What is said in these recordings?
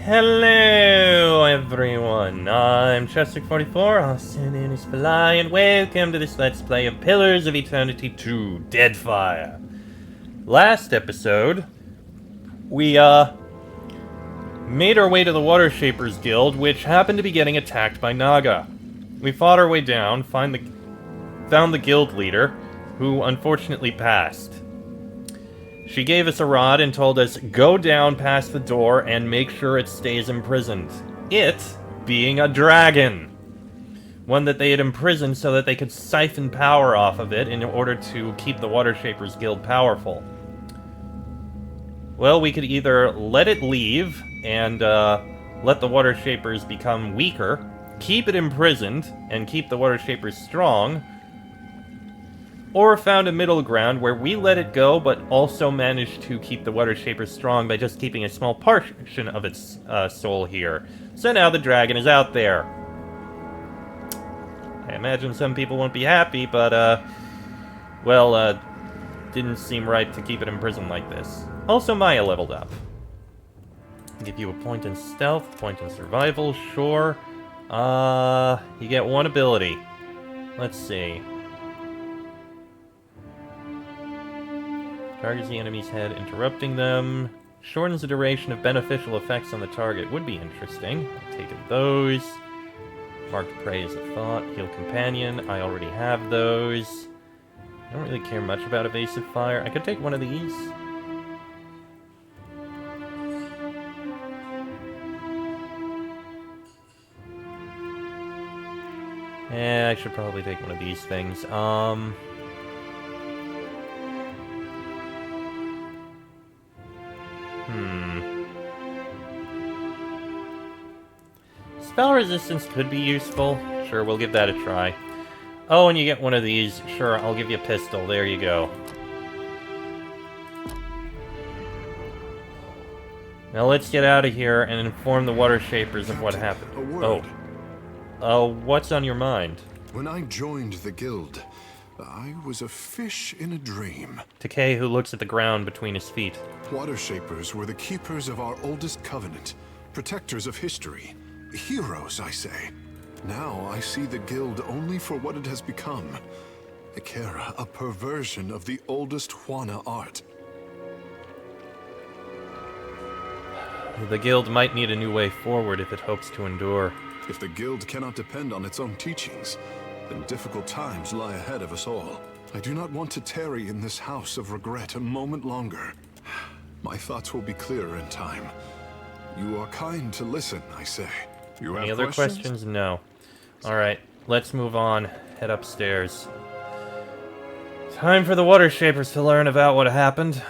Hello everyone, I'm Chester44, also known as Fly, and welcome to this Let's Play of Pillars of Eternity 2, Deadfire. Last episode, we, made our way to the Water Shapers Guild, which happened to be getting attacked by Naga. We fought our way down, found the guild leader, who unfortunately passed. She gave us a rod and told us, go down past the door and make sure it stays imprisoned. It being a dragon. One that they had imprisoned so that they could siphon power off of it in order to keep the Water Shapers Guild powerful. Well, we could either let it leave and let the Water Shapers become weaker, keep it imprisoned, and keep the Water Shapers strong, or found a middle ground where we let it go, but also managed to keep the Water Shapers strong by just keeping a small portion of its soul here. So now the dragon is out there. I imagine some people won't be happy, but, didn't seem right to keep it in prison like this. Also, Maya leveled up. Give you a point in stealth, point in survival, sure. You get one ability. Let's see. Targets the enemy's head, interrupting them. Shortens the duration of beneficial effects on the target. Would be interesting. I'll take those. Marked prey as a thought. Heal companion. I already have those. I don't really care much about evasive fire. I could take one of these. Yeah, I should probably take one of these things. Spell resistance could be useful. Sure, we'll give that a try. Oh, and you get one of these. Sure, I'll give you a pistol. There you go. Now let's get out of here and inform the Water Shapers of what happened. A word. What's on your mind? When I joined the guild, I was a fish in a dream. Takei, who looks at the ground between his feet. Water Shapers were the keepers of our oldest covenant, protectors of history. Heroes, I say. Now I see the guild only for what it has become. Ikera, a perversion of the oldest Juana art. The guild might need a new way forward if it hopes to endure. If the guild cannot depend on its own teachings, then difficult times lie ahead of us all. I do not want to tarry in this house of regret a moment longer. My thoughts will be clearer in time. You are kind to listen, I say. You Any have other questions? No. Alright, let's move on. Head upstairs. Time for the Water Shapers to learn about what happened.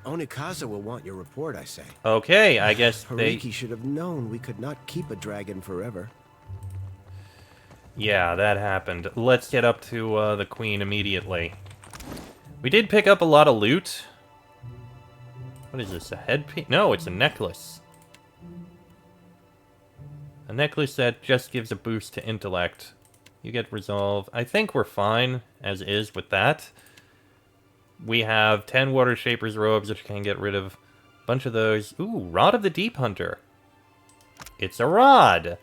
Onikaza will want your report, I say. Okay, I guess they... Hariki should have known we could not keep a dragon forever. Yeah, that happened. Let's get up to the Queen immediately. We did pick up a lot of loot. What is this, a headpiece? No, it's a necklace. A necklace that just gives a boost to intellect. You get resolve. I think we're fine, as is, with that. We have 10 Water Shapers robes, which can get rid of a bunch of those. Ooh, Rod of the Deep Hunter. It's a rod!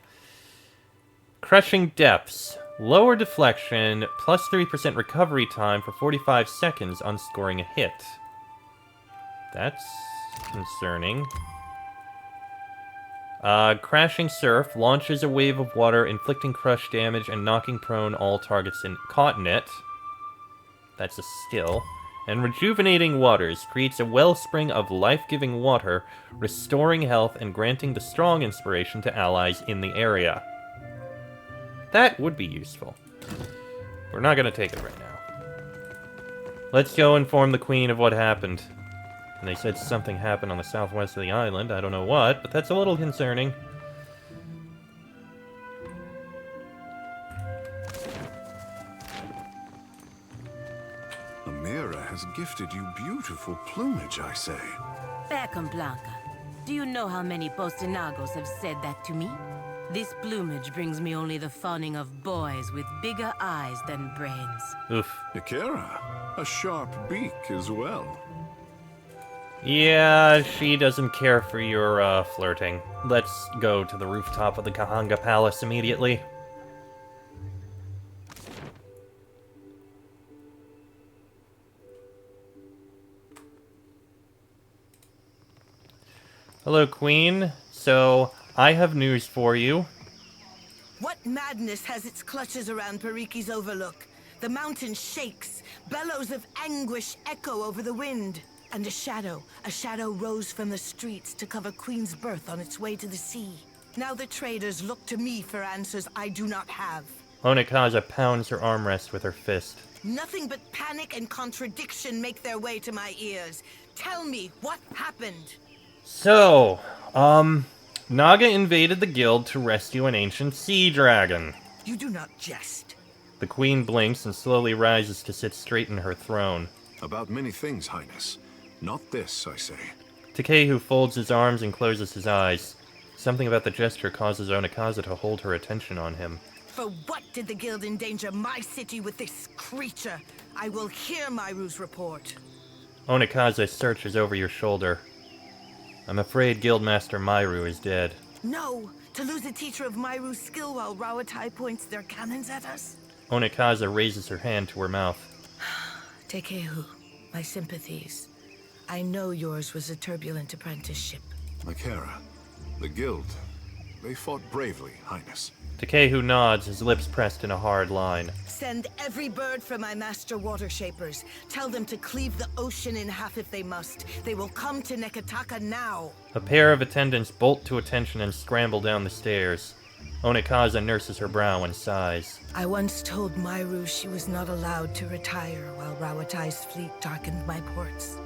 Crushing Depths. Lower deflection, plus 3% recovery time for 45 seconds on scoring a hit. That's concerning. Crashing Surf launches a wave of water, inflicting crush damage and knocking prone all targets caught in it. That's a skill. And Rejuvenating Waters creates a wellspring of life-giving water, restoring health and granting the strong inspiration to allies in the area. That would be useful. We're not gonna take it right now. Let's go inform the Queen of what happened. And they said something happened on the southwest of the island. I don't know what, but that's a little concerning. Amira has gifted you beautiful plumage, I say. Beckham Blanca, do you know how many Postinagos have said that to me? This plumage brings me only the fawning of boys with bigger eyes than brains. Oof. Ikera, a sharp beak as well. Yeah, she doesn't care for your, flirting. Let's go to the rooftop of the Kahanga Palace immediately. Hello, Queen. So, I have news for you. What madness has its clutches around Pariki's overlook? The mountain shakes, bellows of anguish echo over the wind. And a shadow rose from the streets to cover Queen's Birth on its way to the sea. Now the traders look to me for answers I do not have. Onikaza pounds her armrest with her fist. Nothing but panic and contradiction make their way to my ears. Tell me, what happened? So, Naga invaded the guild to rescue an ancient sea dragon. You do not jest. The queen blinks and slowly rises to sit straight in her throne. About many things, Highness. Not this, I say. Takehu folds his arms and closes his eyes. Something about the gesture causes Onikaza to hold her attention on him. For what did the guild endanger my city with this creature? I will hear Myru's report. Onikaza searches over your shoulder. I'm afraid Guildmaster Myru is dead. No! To lose a teacher of Myru's skill while Rawatai points their cannons at us? Onikaza raises her hand to her mouth. Takehu, my sympathies. I know yours was a turbulent apprenticeship. Akera, the guild, they fought bravely, Highness. Takehu nods, his lips pressed in a hard line. Send every bird for my master water shapers. Tell them to cleave the ocean in half if they must. They will come to Nekataka now. A pair of attendants bolt to attention and scramble down the stairs. Onikaza nurses her brow and sighs. I once told Myru she was not allowed to retire while Rawatai's fleet darkened my ports.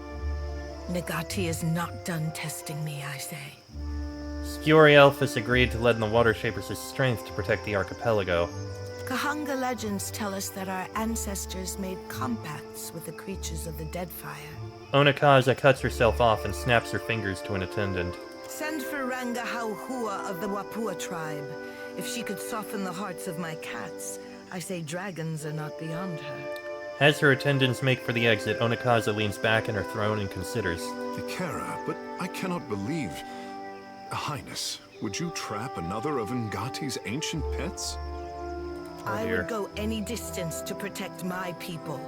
Nagati is not done testing me, I say. Skuri-Elphis agreed to lend the Water Shapers his strength to protect the archipelago. Kahanga legends tell us that our ancestors made compacts with the creatures of the Deadfire. Onikaza cuts herself off and snaps her fingers to an attendant. Send for Ranga Hauhua of the Wapua tribe. If she could soften the hearts of my cats, I say dragons are not beyond her. As her attendants make for the exit, Onikaza leans back in her throne and considers. Akera, but I cannot believe... Highness, would you trap another of Ngati's ancient pets? I dear. would go any distance to protect my people.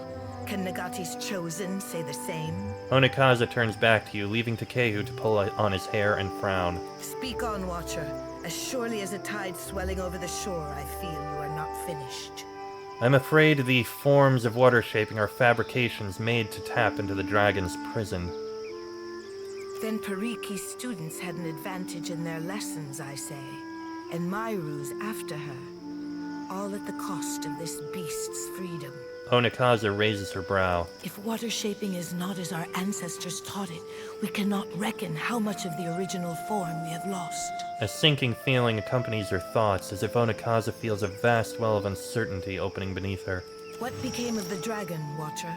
Can Nagati's chosen say the same? Onikaza turns back to you, leaving Takehu to pull on his hair and frown. Speak on, Watcher. As surely as a tide swelling over the shore, I feel you are not finished. I'm afraid the forms of water shaping are fabrications made to tap into the dragon's prison. Then Pariki's students had an advantage in their lessons, I say. And Myru's after her. All at the cost of this beast's freedom. Onikaza raises her brow. If water shaping is not as our ancestors taught it, we cannot reckon how much of the original form we have lost. A sinking feeling accompanies her thoughts, as if Onikaza feels a vast well of uncertainty opening beneath her. What became of the dragon, Watcher?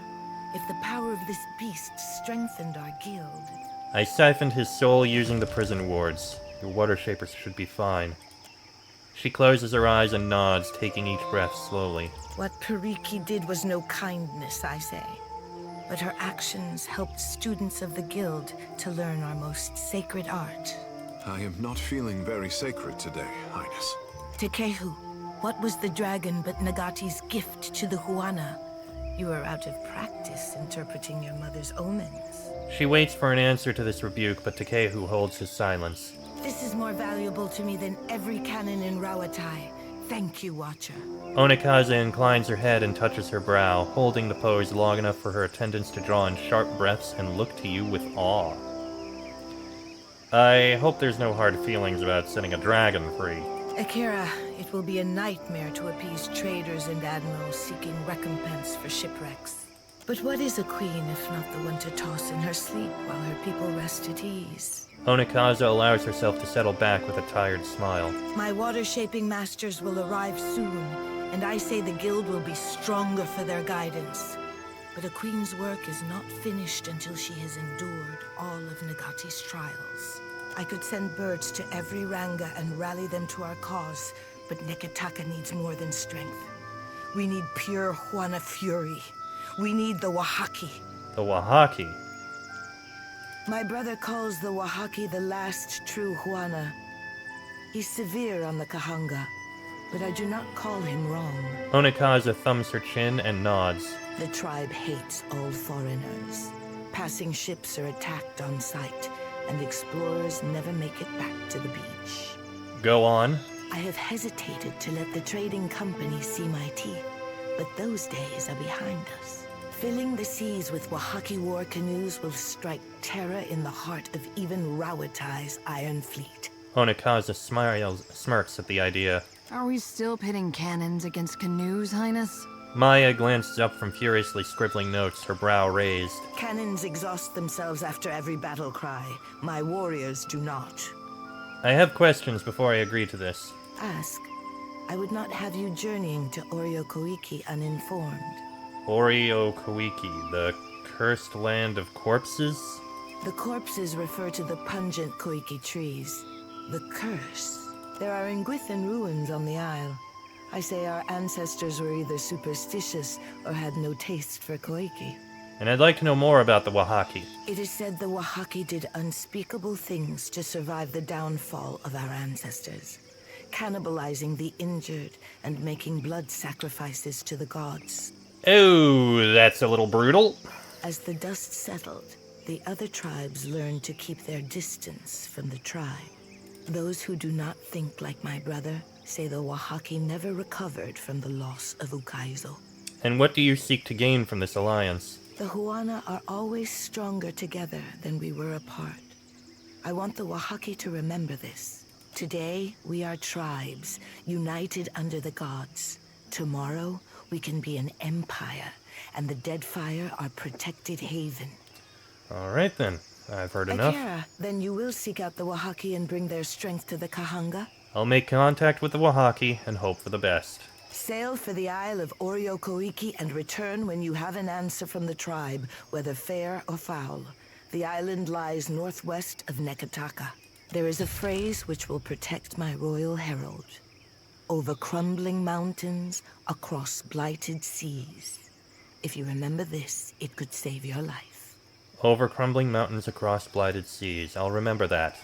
If the power of this beast strengthened our guild... I siphoned his soul using the prison wards. Your water shapers should be fine. She closes her eyes and nods, taking each breath slowly. What Pariki did was no kindness, I say. But her actions helped students of the guild to learn our most sacred art. I am not feeling very sacred today, Highness. Takehu, what was the dragon but Nagati's gift to the Huana? You are out of practice interpreting your mother's omens. She waits for an answer to this rebuke, but Takehu holds his silence. This is more valuable to me than every cannon in Rawatai. Thank you, Watcher. Onikaza inclines her head and touches her brow, holding the pose long enough for her attendants to draw in sharp breaths and look to you with awe. I hope there's no hard feelings about setting a dragon free. Akira, it will be a nightmare to appease traders and admirals seeking recompense for shipwrecks. But what is a queen if not the one to toss in her sleep while her people rest at ease? Onikaza allows herself to settle back with a tired smile. My water-shaping masters will arrive soon, and I say the guild will be stronger for their guidance. But a queen's work is not finished until she has endured all of Nagati's trials. I could send birds to every Ranga and rally them to our cause, but Nekataka needs more than strength. We need pure Huana fury. We need the Wahaki. The Wahaki. My brother calls the Oaxaci the last true Huana. He's severe on the Kahanga, but I do not call him wrong. Onikaza thumbs her chin and nods. The tribe hates all foreigners. Passing ships are attacked on sight, and explorers never make it back to the beach. Go on. I have hesitated to let the trading company see my teeth, but those days are behind us. Filling the seas with Oaxaci war canoes will strike terror in the heart of even Rawatai's Iron Fleet. Onikaza smirks at the idea. Are we still pitting cannons against canoes, Highness? Maya glances up from furiously scribbling notes, her brow raised. Cannons exhaust themselves after every battle cry. My warriors do not. I have questions before I agree to this. Ask. I would not have you journeying to Oriokoiki uninformed. Oriokoiki, the cursed land of corpses? The corpses refer to the pungent Koiki trees. The curse. There are Nguithan ruins on the isle. I say our ancestors were either superstitious or had no taste for Koiki. And I'd like to know more about the Oaxaci. It is said the Oaxaci did unspeakable things to survive the downfall of our ancestors, cannibalizing the injured and making blood sacrifices to the gods. Oh, that's a little brutal. As the dust settled, the other tribes learned to keep their distance from the tribe. Those who do not think like my brother say the Oaxaci never recovered from the loss of Ukaizo. And what do you seek to gain from this alliance? The Huana are always stronger together than we were apart. I want the Oaxaci to remember this. Today, we are tribes, united under the gods. Tomorrow, we can be an empire, and the Deadfire our protected haven. Alright then, I've heard enough. Akira, then you will seek out the Oaxaci and bring their strength to the Kahanga? I'll make contact with the Oaxaci and hope for the best. Sail for the Isle of Oriokoiki and return when you have an answer from the tribe, whether fair or foul. The island lies northwest of Nekataka. There is a phrase which will protect my royal herald. Over crumbling mountains, across blighted seas. If you remember this, it could save your life. Over crumbling mountains across blighted seas. I'll remember that.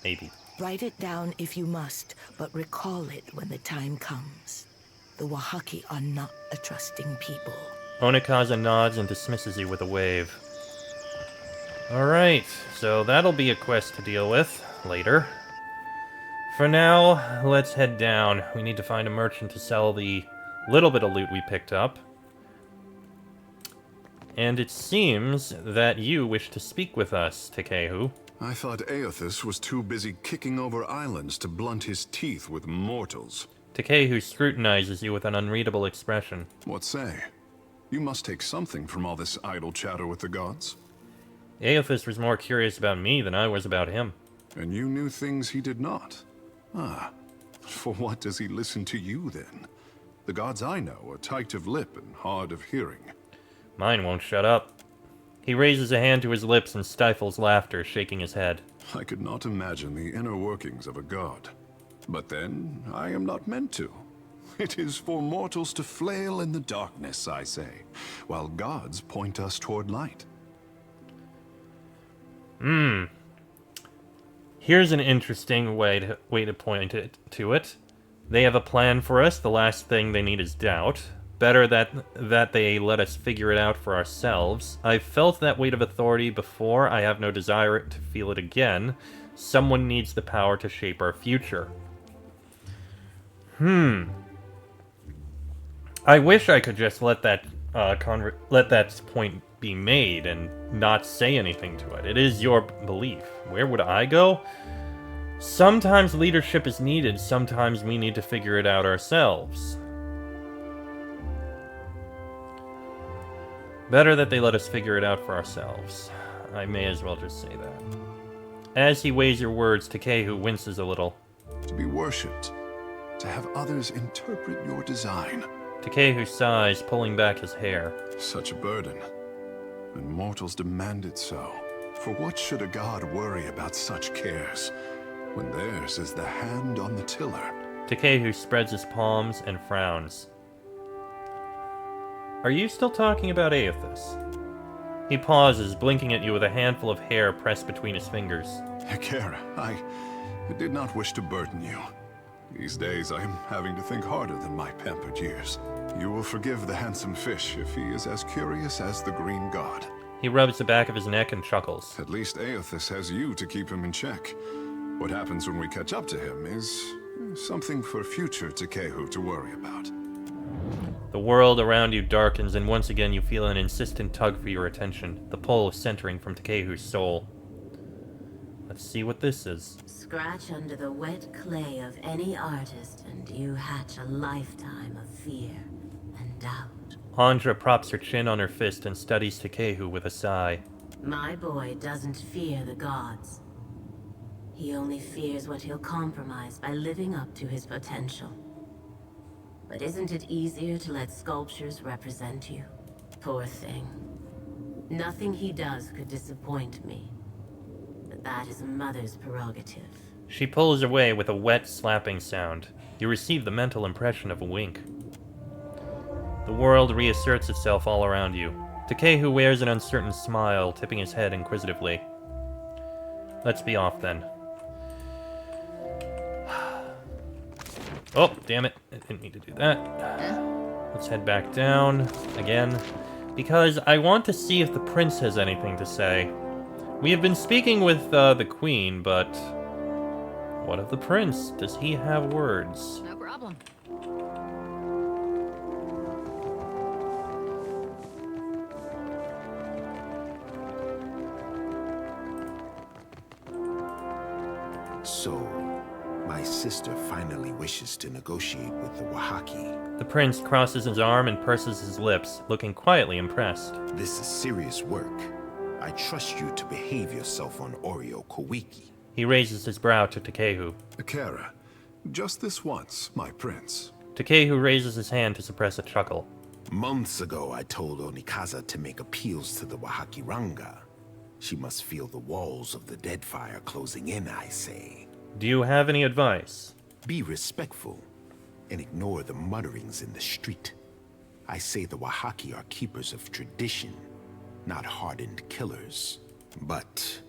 Maybe. Write it down if you must, but recall it when the time comes. The Oaxaci are not a trusting people. Onikaza nods and dismisses you with a wave. Alright, so that'll be a quest to deal with later. For now, let's head down. We need to find a merchant to sell the little bit of loot we picked up. And it seems that you wish to speak with us, Tekehu. I thought Aothus was too busy kicking over islands to blunt his teeth with mortals. Tekehu scrutinizes you with an unreadable expression. What say? You must take something from all this idle chatter with the gods. Aothus was more curious about me than I was about him. And you knew things he did not. Ah, for what does he listen to you then? The gods I know are tight of lip and hard of hearing. Mine won't shut up. He raises a hand to his lips and stifles laughter, shaking his head. I could not imagine the inner workings of a god. But then, I am not meant to. It is for mortals to flail in the darkness, I say, while gods point us toward light. Here's an interesting way to point it to it. They have a plan for us. The last thing they need is doubt. Better that they let us figure it out for ourselves. I've felt that weight of authority before. I have no desire to feel it again. Someone needs the power to shape our future. I wish I could just let that point be made and not say anything to it. It is your belief. Where would I go? Sometimes leadership is needed. Sometimes we need to figure it out ourselves. Better that they let us figure it out for ourselves. I may as well just say that. As he weighs your words, Tekehu winces a little. To be worshipped. To have others interpret your design. Tekehu sighs, pulling back his hair. Such a burden. And mortals demand it so. For what should a god worry about such cares, when theirs is the hand on the tiller? Tekehu spreads his palms and frowns. Are you still talking about Aothus? He pauses, blinking at you with a handful of hair pressed between his fingers. Akira, I did not wish to burden you. These days I am having to think harder than my pampered years. You will forgive the handsome fish if he is as curious as the green god. He rubs the back of his neck and chuckles. At least Aethys has you to keep him in check. What happens when we catch up to him is something for future Takehu to worry about. The world around you darkens, and once again you feel an insistent tug for your attention, the pull centering from Takehu's soul. Let's see what this is. Scratch under the wet clay of any artist, and you hatch a lifetime of fear and doubt. Andra props her chin on her fist and studies Takehu with a sigh. My boy doesn't fear the gods. He only fears what he'll compromise by living up to his potential. But isn't it easier to let sculptures represent you? Poor thing. Nothing he does could disappoint me. But that is a mother's prerogative. She pulls away with a wet slapping sound. You receive the mental impression of a wink. The world reasserts itself all around you. Takehu wears an uncertain smile, tipping his head inquisitively. Let's be off then. Oh, damn it. I didn't need to do that. Let's head back down again, because I want to see if the prince has anything to say. We have been speaking with the queen, but what of the prince? Does he have words? No problem. So, my sister finally wishes to negotiate with the Wahaki. The prince crosses his arm and purses his lips, looking quietly impressed. This is serious work. I trust you to behave yourself on Oreo Kowiki. He raises his brow to Takehu. Akira, just this once, my prince. Takehu raises his hand to suppress a chuckle. Months ago, I told Onikaza to make appeals to the Wahaki Ranga. She must feel the walls of the Deadfire closing in, I say. Do you have any advice? Be respectful and ignore the mutterings in the street. I say the Wahaki are keepers of tradition, not hardened killers. But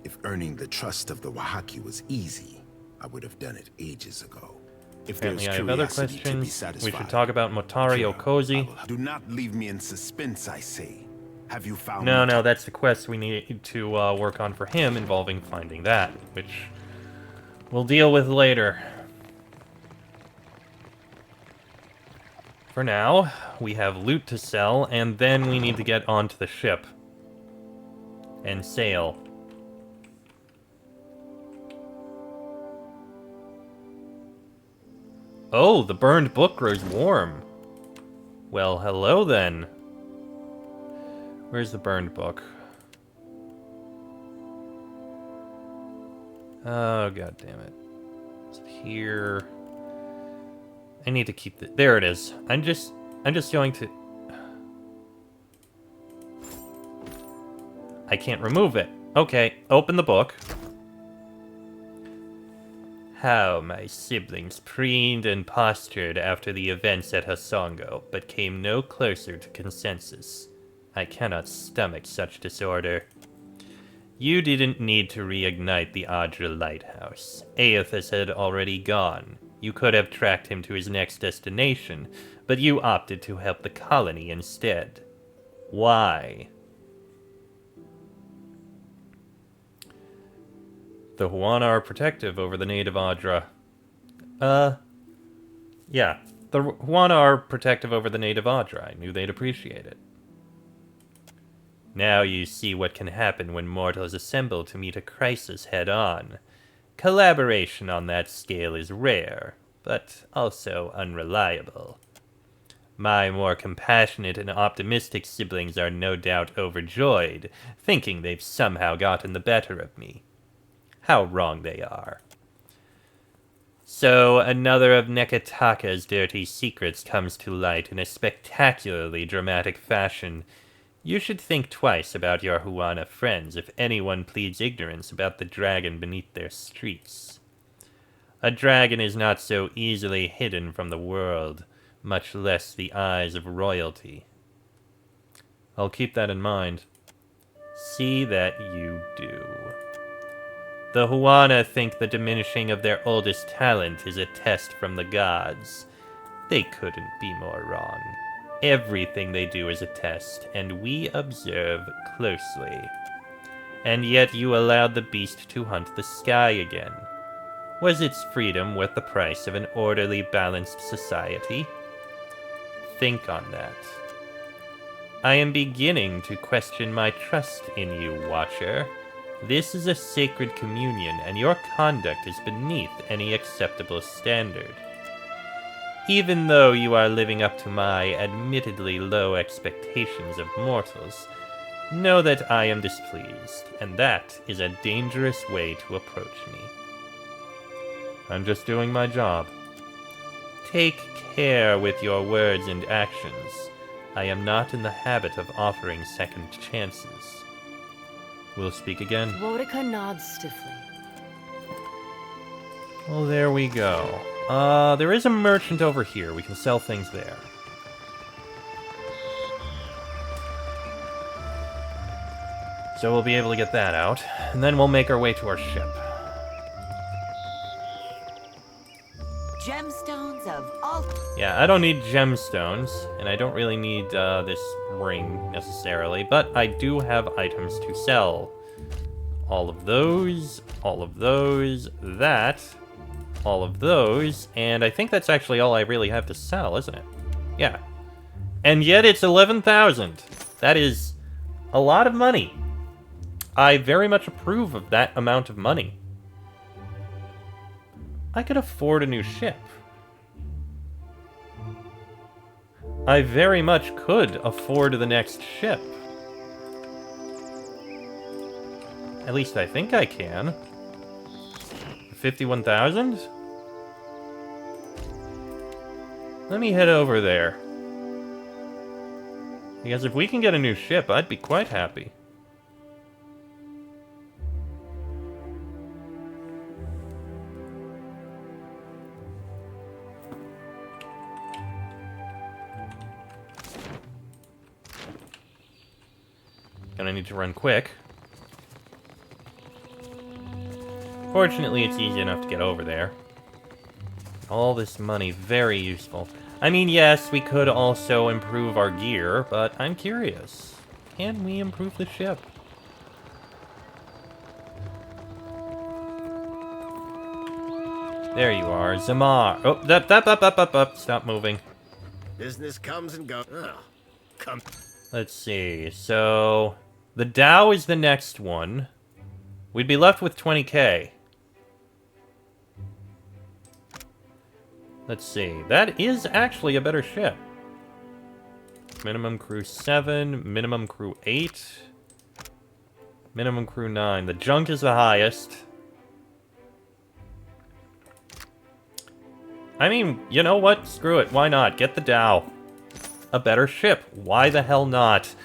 if earning the trust of the Wahaki was easy, I would have done it ages ago. If Apparently there's I have other curiosity to be questions. satisfied, We should talk about Motari Kira, Okozi. do not leave me in suspense, I say. Have you found No, that's the quest we need to work on for him, involving finding that, which we'll deal with later. For now, we have loot to sell, and then we need to get onto the ship and sail. Oh, the burned book grows warm. Well, hello then. Where's the burned book? Oh, god damn it. It's here. I need to keep the... There it is. I'm just going to... I can't remove it. Okay, open the book. How my siblings preened and postured after the events at Hasongo, but came no closer to consensus. I cannot stomach such disorder. You didn't need to reignite the Adra lighthouse. Aethys had already gone. You could have tracked him to his next destination, but you opted to help the colony instead. Why? The Huana are protective over the native Adra. Yeah. The Huana are protective over the native Adra. I knew they'd appreciate it. Now you see what can happen when mortals assemble to meet a crisis head-on. Collaboration on that scale is rare, but also unreliable. My more compassionate and optimistic siblings are no doubt overjoyed, thinking they've somehow gotten the better of me. How wrong they are. So, another of Nekataka's dirty secrets comes to light in a spectacularly dramatic fashion. You should think twice about your Huana friends if anyone pleads ignorance about the dragon beneath their streets. A dragon is not so easily hidden from the world, much less the eyes of royalty. I'll keep that in mind. See that you do. The Huana think the diminishing of their oldest talent is a test from the gods. They couldn't be more wrong. Everything they do is a test, and we observe closely. And yet you allowed the beast to hunt the sky again. Was its freedom worth the price of an orderly, balanced society? Think on that. I am beginning to question my trust in you, Watcher. This is a sacred communion, and your conduct is beneath any acceptable standard. Even though you are living up to my admittedly low expectations of mortals, know that I am displeased, and that is a dangerous way to approach me. I'm just doing my job. Take care with your words and actions. I am not in the habit of offering second chances. We'll speak again. Boudica nods stiffly. Well, there we go. There is a merchant over here. We can sell things there. So we'll be able to get that out, and then we'll make our way to our ship. Gemstones of all... Yeah, I don't need gemstones, and I don't really need this ring necessarily, but I do have items to sell. All of those, that, all of those, and I think that's actually all I really have to sell, isn't it? Yeah. And yet it's 11,000. That is a lot of money. I very much approve of that amount of money. I could afford a new ship. I very much could afford the next ship. At least I think I can. 51,000? Let me head over there. Because if we can get a new ship, I'd be quite happy. Gonna need to run quick. Fortunately, it's easy enough to get over there. All this money, very useful. I mean, yes, we could also improve our gear, but I'm curious. Can we improve the ship? There you are, Zamar. Oh, up. Stop moving. Business comes and goes. Oh, come. Let's see. So, the Dow is the next one. We'd be left with 20k. Let's see. That is actually a better ship. Minimum crew 7, minimum crew 8, minimum crew 9. The junk is the highest. I mean, you know what? Screw it. Why not? Get the Dow. A better ship. Why the hell not?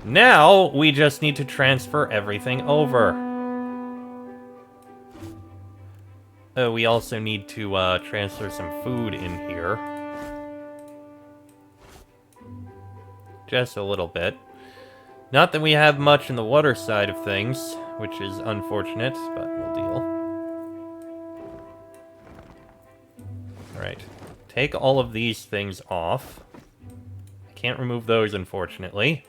Now, we just need to transfer everything over. We also need to transfer some food in here. Just a little bit. Not that we have much in the water side of things, which is unfortunate, but we'll deal. Alright. Take all of these things off. I can't remove those, unfortunately.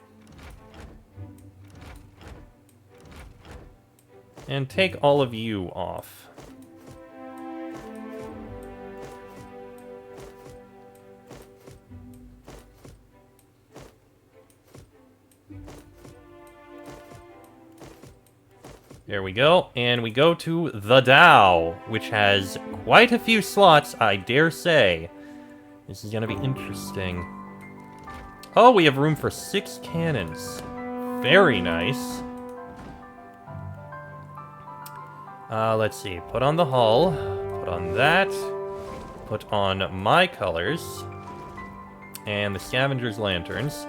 And take all of you off. There we go, and we go to the Dow, which has quite a few slots, I dare say. This is gonna be interesting. Oh, we have room for 6 cannons. Very nice. Let's see. Put on the hull. Put on that. Put on my colors. And the scavenger's lanterns.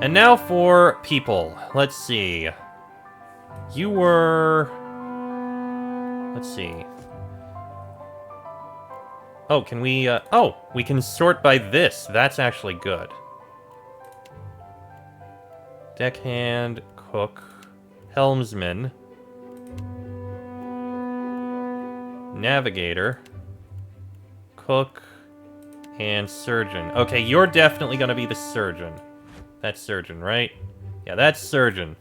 And now for people. Let's see. You were... Let's see. Oh, can we... Oh, we can sort by this. That's actually good. Deckhand, cook. helmsman, navigator, cook, and surgeon. Okay, you're definitely gonna be the surgeon. That's surgeon, right? Yeah, that's surgeon.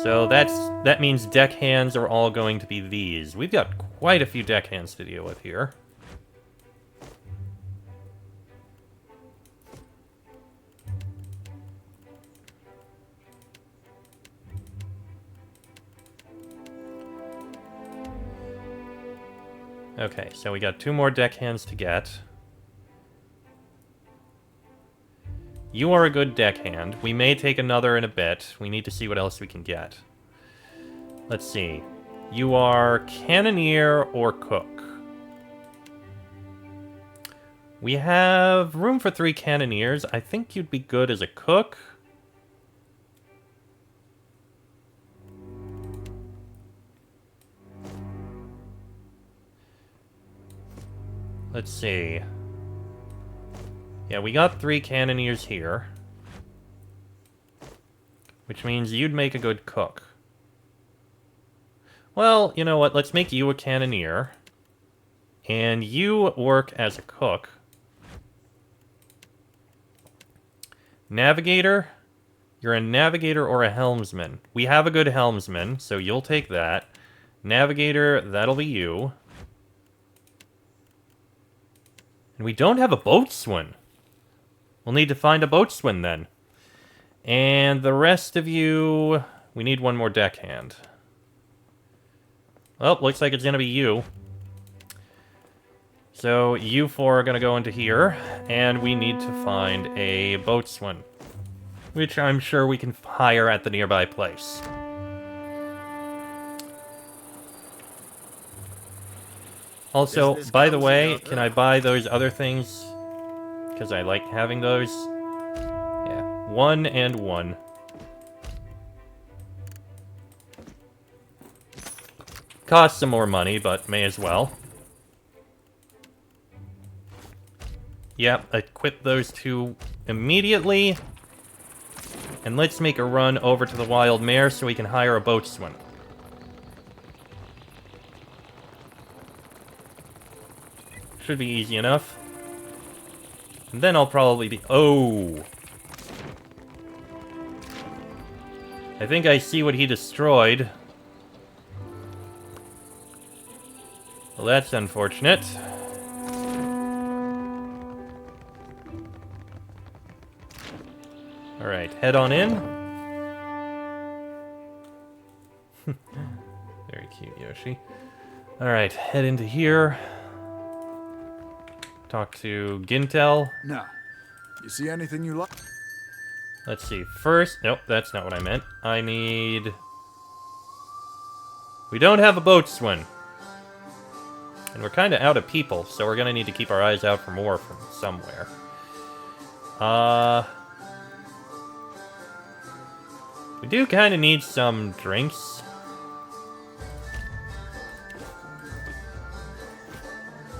So that means deckhands are all going to be these. We've got quite a few deckhands to deal with here. Okay, so we got 2 more deckhands to get. You are a good deckhand. We may take another in a bit. We need to see what else we can get. Let's see. You are cannoneer or cook. We have room for 3 cannoneers. I think you'd be good as a cook. Let's see. Yeah, we got 3 cannoneers here. Which means you'd make a good cook. Well, you know what? Let's make you a cannoneer. And you work as a cook. Navigator? You're a navigator or a helmsman. We have a good helmsman, so you'll take that. Navigator, that'll be you. And we don't have a boatswain. We'll need to find a boatswain then. And the rest of you... We need one more deckhand. Well, looks like it's going to be you. So, you 4 are going to go into here. And we need to find a boatswain. Which I'm sure we can hire at the nearby place. Also, by the way, can I buy those other things? Because I like having those. Yeah, 1 and 1. Costs some more money, but may as well. Yep, equip those 2 immediately. And let's make a run over to the Wild Mare so we can hire a boatswain. Should be easy enough. And then I'll probably be... Oh! I think I see what he destroyed. Well, that's unfortunate. Alright, head on in. Very cute, Yoshi. Alright, head into here. Talk to Gintel. Now, you see anything you like? Let's see. First... Nope, that's not what I meant. I need... We don't have a boatswain. And we're kind of out of people, so we're going to need to keep our eyes out for more from somewhere. We do kind of need some drinks.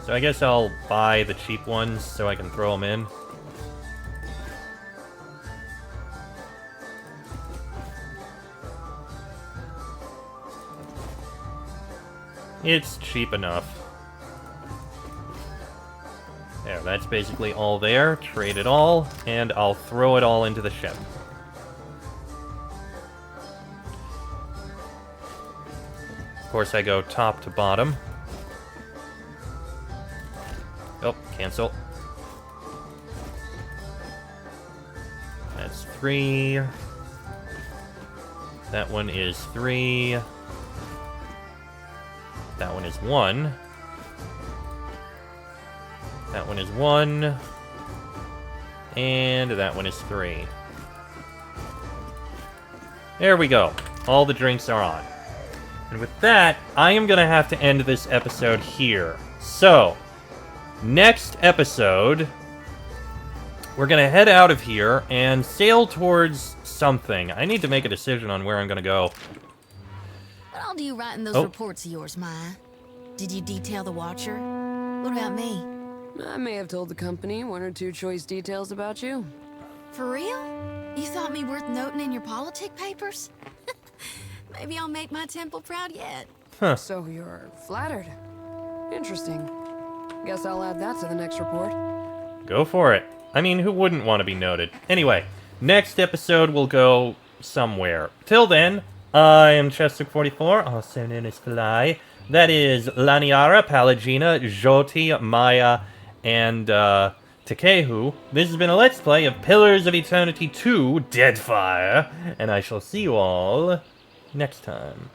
So I guess I'll buy the cheap ones so I can throw them in. It's cheap enough. There, that's basically all there. Trade it all, and I'll throw it all into the ship. Of course, I go top to bottom. Oh, cancel. That's 3. That one is 3. That one is 1. That one is 1. And that one is 3. There we go. All the drinks are on. And with that, I am going to have to end this episode here. So, next episode, we're going to head out of here and sail towards something. I need to make a decision on where I'm going to go. What all do you write in those reports of yours, Maya? Did you detail the Watcher? What about me? I may have told the company 1 or 2 choice details about you. For real? You thought me worth noting in your politic papers? Maybe I'll make my temple proud yet. Huh. So you're flattered. Interesting. Guess I'll add that to the next report. Go for it. I mean, who wouldn't want to be noted? Anyway, next episode will go somewhere. Till then, I am Chester44, also known as Fly. That is Laniara, Palagina, Jyoti, Maya, and Takehu. This has been a Let's Play of Pillars of Eternity 2, Deadfire, and I shall see you all next time.